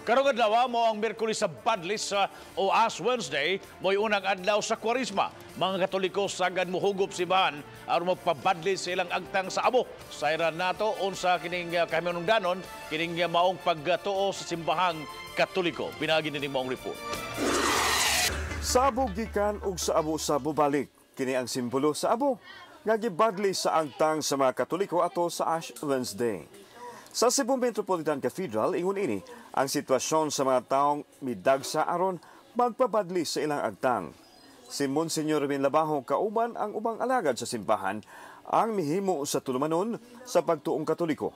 Karong adlaw mo ang Miyerkules sa Badlis o Ash Wednesday, mo'y unang adlaw sa Kwarisma. Mga Katoliko sagad mohugop simbahan aron magpabadlis sa ilang agtang sa abo. Sayran nato unsa kining kahinungdanon kining maong pagtuo sa simbahang Katoliko. Pinagi ni maong report. Sa abo gikan ug sa abo balik, kini ang simbolo sa abo nga gibadlis sa agtang sa mga Katoliko ato sa Ash Wednesday. Sa Cebu Metropolitan Cathedral, ingon ini ang sitwasyon sa mga taong midagsa aron magpabadlis sa ilang agtang. Si Monsignor Labajo kauban ang ubang alagad sa simbahan ang mihimo sa tulumanon sa pagtuong Katoliko.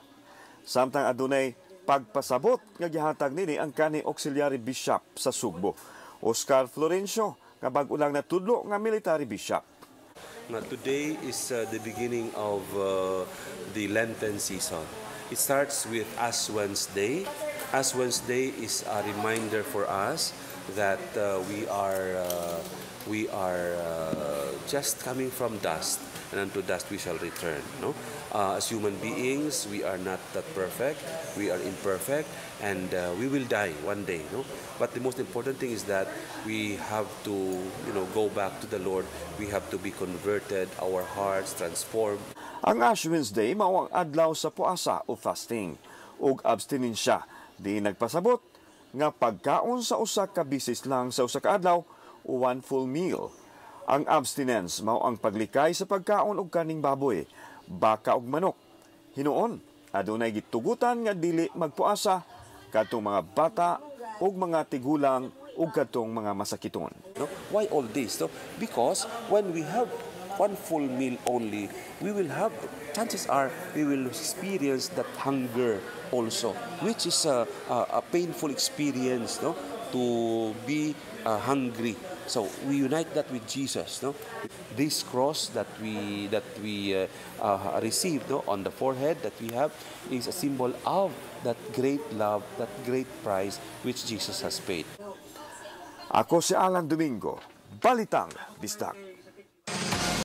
Samtang adunay pagpasabot nga gihatag nini ang kanhi Auxiliary Bishop sa Sugbo, Oscar Florencio, nga bag-o lang natudlo nga military bishop. Today is the beginning of the Lenten season. It starts with Ash Wednesday. Ash Wednesday is a reminder for us that we are just coming from dust, and unto dust we shall return. No, as human beings, we are not that perfect. We are imperfect, and we will die one day. No, but the most important thing is that we have to, go back to the Lord. We have to be converted. Our hearts transformed. Ang Ash Wednesday mao ang adlaw sa puasa o fasting ug abstinensya. Di nagpasabot nga pagkaon sa usa ka bisis lang sa usa ka adlaw o one full meal. Ang abstinence mao ang paglikay sa pagkaon og kaning baboy, baka ug manok. Hinuon adunay gitugutan nga dili magpuasa kadtong mga bata ug mga tigulang ug kadtong mga masakiton. No? Why all this? No? Because when we have one full meal only, chances are we will experience that hunger also, which is a painful experience, no? To be hungry. So we unite that with Jesus, no? This cross that we received, no, on the forehead that we have is a symbol of that great love, that great price which Jesus has paid. Ako si Alan Domingo, Balitang Bisdak.